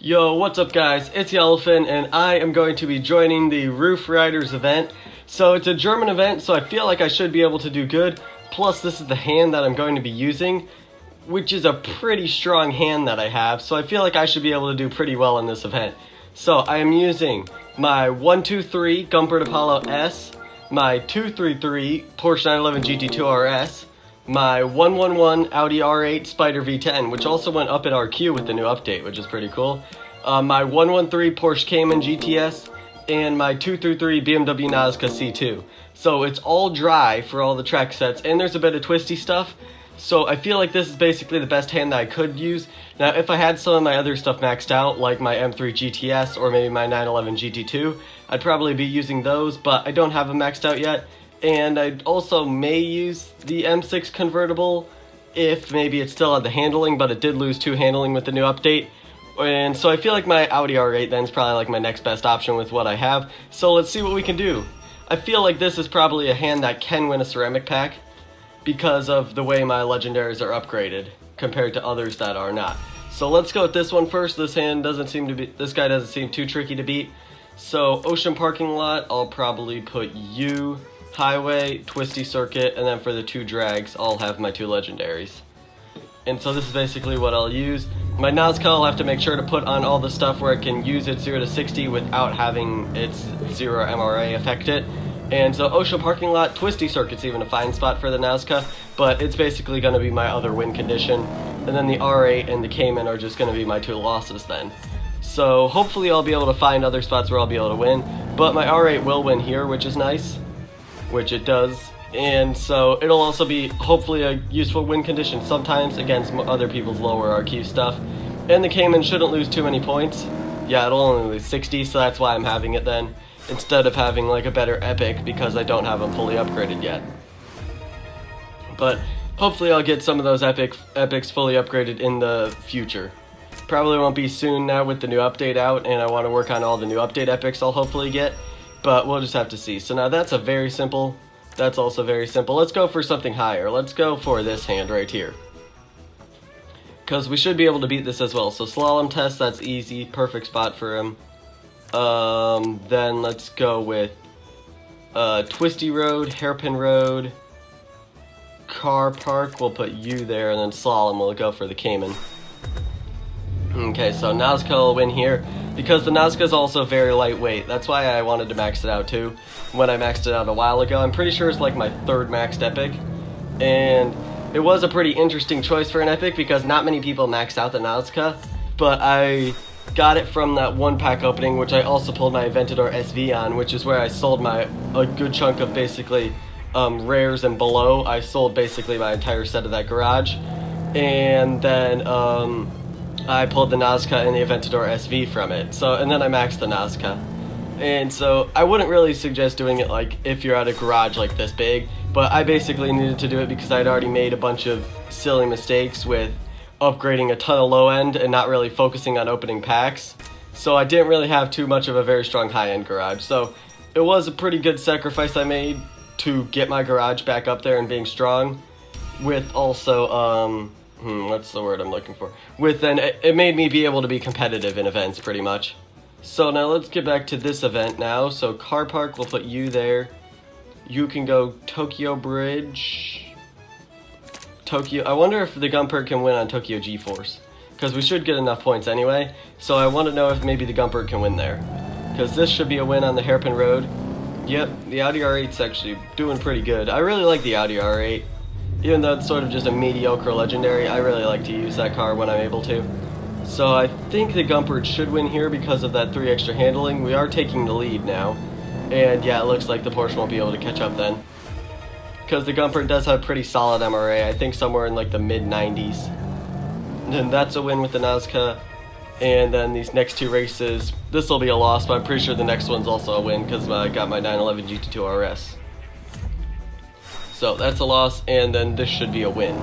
Yo, what's up guys? It's Yellowfin and I am going to be joining the Roof Riders event. So it's a German event, so I feel like I should be able to do good. Plus this is the hand that I'm going to be using, which is a pretty strong hand that I have, so I feel like I should be able to do pretty well in this event. So I am using my 123 Gumpert Apollo S, my 233 Porsche 911 GT2 RS, my 111 Audi R8 Spider V10, which also went up at RQ with the new update, which is pretty cool, my 113 Porsche Cayman GTS, and my 233 BMW Nazca C2. So it's all dry for all the track sets, and there's a bit of twisty stuff. So I feel like this is basically the best hand that I could use. Now if I had some of my other stuff maxed out, like my M3 GTS or maybe my 911 GT2, I'd probably be using those, but I don't have them maxed out yet. And I also may use the M6 convertible if maybe it still had the handling, but it did lose 2 handling with the new update. And so I feel like my Audi R8 then is probably like my next best option with what I have. So let's see what we can do. I feel like this is probably a hand that can win a ceramic pack because of the way my legendaries are upgraded compared to others that are not. So let's go with this one first. This guy doesn't seem too tricky to beat. So Ocean Parking Lot, I'll probably put you. Highway, Twisty Circuit, and then for the 2 drags, I'll have my 2 legendaries. And so this is basically what I'll use. My Nazca, I'll have to make sure to put on all the stuff where it can use its 0 to 60 without having its 0 MRA affect it. And so Ocean Parking Lot, Twisty Circuit's even a fine spot for the Nazca, but it's basically going to be my other win condition. And then the R8 and the Cayman are just going to be my 2 losses then. So hopefully I'll be able to find other spots where I'll be able to win, but my R8 will win here, which is nice. Which it does, and so it'll also be hopefully a useful win condition sometimes against other people's lower RQ stuff. And the Cayman shouldn't lose too many points. Yeah, it'll only lose 60, so that's why I'm having it then, instead of having like a better epic because I don't have them fully upgraded yet. But hopefully I'll get some of those epics fully upgraded in the future. Probably won't be soon now with the new update out, and I want to work on all the new update epics I'll hopefully get. But we'll just have to see. So now that's a very simple. That's also very simple. Let's go for something higher. Let's go for this hand right here. Because we should be able to beat this as well. So slalom test, that's easy. Perfect spot for him. Then let's go with Twisty Road, Hairpin Road, Car Park. We'll put you there. And then slalom, we'll go for the Cayman. Okay, so Nazca will win here. Because the Nazca is also very lightweight. That's why I wanted to max it out too. When I maxed it out a while ago, I'm pretty sure it's like my 3rd maxed epic. And it was a pretty interesting choice for an epic because not many people maxed out the Nazca. But I got it from that 1-pack opening, which I also pulled my Aventador SV on, which is where I sold a good chunk of basically rares and below. I sold basically my entire set of that garage. And then I pulled the Nazca and the Aventador SV from it. So, and then I maxed the Nazca. And so I wouldn't really suggest doing it like if you're at a garage like this big, but I basically needed to do it because I'd already made a bunch of silly mistakes with upgrading a ton of low end and not really focusing on opening packs. So I didn't really have too much of a very strong high end garage. So it was a pretty good sacrifice I made to get my garage back up there and being strong, with also what's the word I'm looking for? With then it made me be able to be competitive in events pretty much. So now let's get back to this event now. So Car Park, we'll put you there. You can go Tokyo Bridge. Tokyo. I wonder if the Gumpert can win on Tokyo G-Force, because we should get enough points anyway. So I want to know if maybe the Gumpert can win there, because this should be a win on the Hairpin Road. Yep, the Audi R8's actually doing pretty good. I really like the Audi R8. Even though it's sort of just a mediocre legendary, I really like to use that car when I'm able to. So I think the Gumpert should win here because of that 3 extra handling. We are taking the lead now. And yeah, it looks like the Porsche won't be able to catch up then. Because the Gumpert does have pretty solid MRA, I think somewhere in like the mid-90s. And then that's a win with the Nazca. And then these next 2 races, this will be a loss, but I'm pretty sure the next one's also a win because I got my 911 GT2 RS. So that's a loss, and then this should be a win.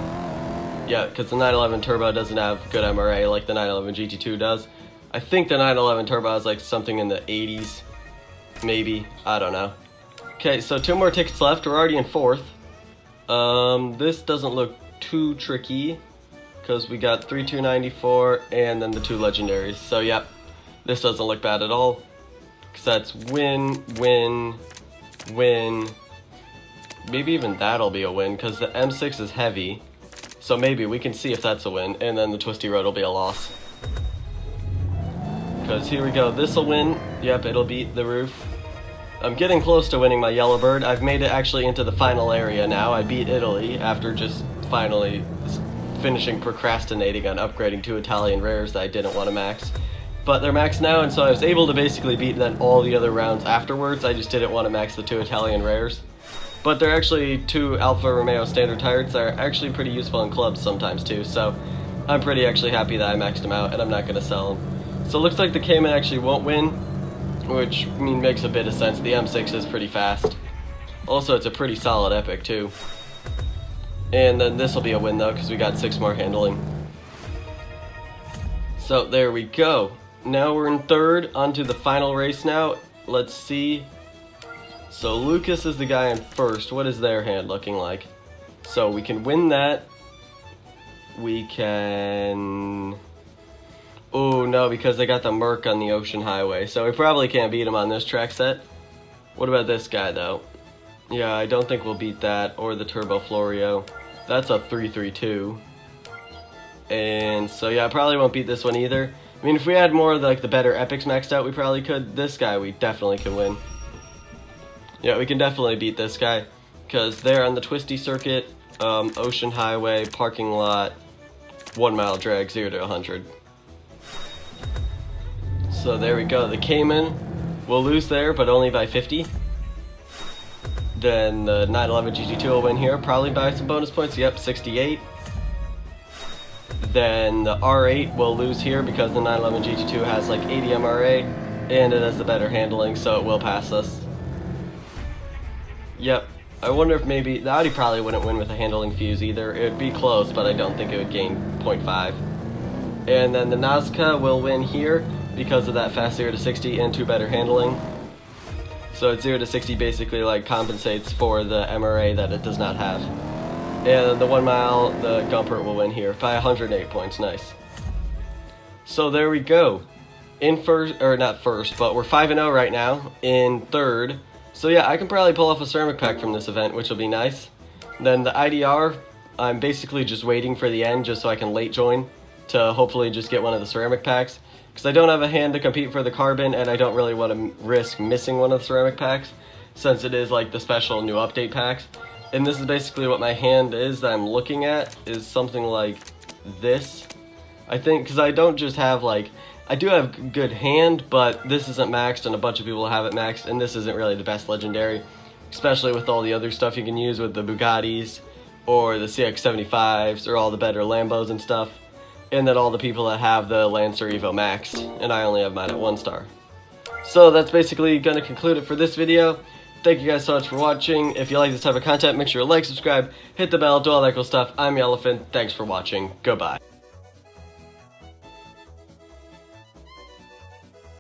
Yeah, because the 911 Turbo doesn't have good MRA like the 911 GT2 does. I think the 911 Turbo is like something in the 80s, maybe. I don't know. Okay, so 2 more tickets left. We're already in 4th. This doesn't look too tricky. because we got 3 294 and then the 2 legendaries. So yep, this doesn't look bad at all, because that's win, win, win. Maybe even that'll be a win, because the M6 is heavy, so maybe we can see if that's a win, and then the twisty road will be a loss. Because here we go, this'll win. Yep, it'll beat the roof. I'm getting close to winning my yellow bird. I've made it actually into the final area now. I beat Italy after just finally finishing procrastinating on upgrading 2 Italian rares that I didn't want to max. But they're maxed now, and so I was able to basically beat then all the other rounds afterwards. I just didn't want to max the 2 Italian rares. But they're actually 2 Alfa Romeo standard tires that are actually pretty useful in clubs sometimes too, so I'm pretty actually happy that I maxed them out, and I'm not going to sell them. So it looks like the Cayman actually won't win, which makes a bit of sense. The M6 is pretty fast. Also, it's a pretty solid epic too. And then this will be a win though, because we got 6 more handling. So there we go. Now we're in 3rd, onto the final race now. Let's see. So Lucas is the guy in 1st. What is their hand looking like? So we can win that. We can... Oh no, because they got the Merc on the Ocean Highway, so we probably can't beat him on this track set. What about this guy though? Yeah, I don't think we'll beat that, or the Turbo Florio. That's a 332. And so yeah, I probably won't beat this one either. I mean, if we had more of the better epics maxed out, we probably could. This guy we definitely can win. Yeah, we can definitely beat this guy, because they're on the twisty circuit, Ocean Highway, parking lot, 1 mile drag, 0 to 100. So there we go. The Cayman will lose there, but only by 50. Then the 911 GT2 will win here, probably by some bonus points. Yep, 68. Then the R8 will lose here because the 911 GT2 has like 80 MRA, and it has the better handling, so it will pass us. Yep. I wonder if maybe the Audi probably wouldn't win with a handling fuse either. It would be close, but I don't think it would gain 0.5. And then the Nazca will win here because of that fast 0 to 60 and 2 better handling. So it's 0 to 60 basically like compensates for the MRA that it does not have. And the 1 mile, the Gumpert will win here by 108 points. Nice. So there we go. In first, or not first, but we're 5-0 right now in 3rd. So yeah, I can probably pull off a ceramic pack from this event, which will be nice. Then the IDR, I'm basically just waiting for the end just so I can late join to hopefully just get one of the ceramic packs. Because I don't have a hand to compete for the carbon, and I don't really want to risk missing one of the ceramic packs, since it is like the special new update packs. And this is basically what my hand is that I'm looking at, is something like this. I think, because I don't just have like, I do have good hand, but this isn't maxed, and a bunch of people have it maxed, and this isn't really the best legendary, especially with all the other stuff you can use with the Bugattis, or the CX-75s, or all the better Lambos and stuff. And then all the people that have the Lancer Evo maxed, and I only have mine at 1 star. So that's basically going to conclude it for this video. Thank you guys so much for watching. If you like this type of content, make sure to like, subscribe, hit the bell, do all that cool stuff. I'm Yellowfin. Thanks for watching. Goodbye.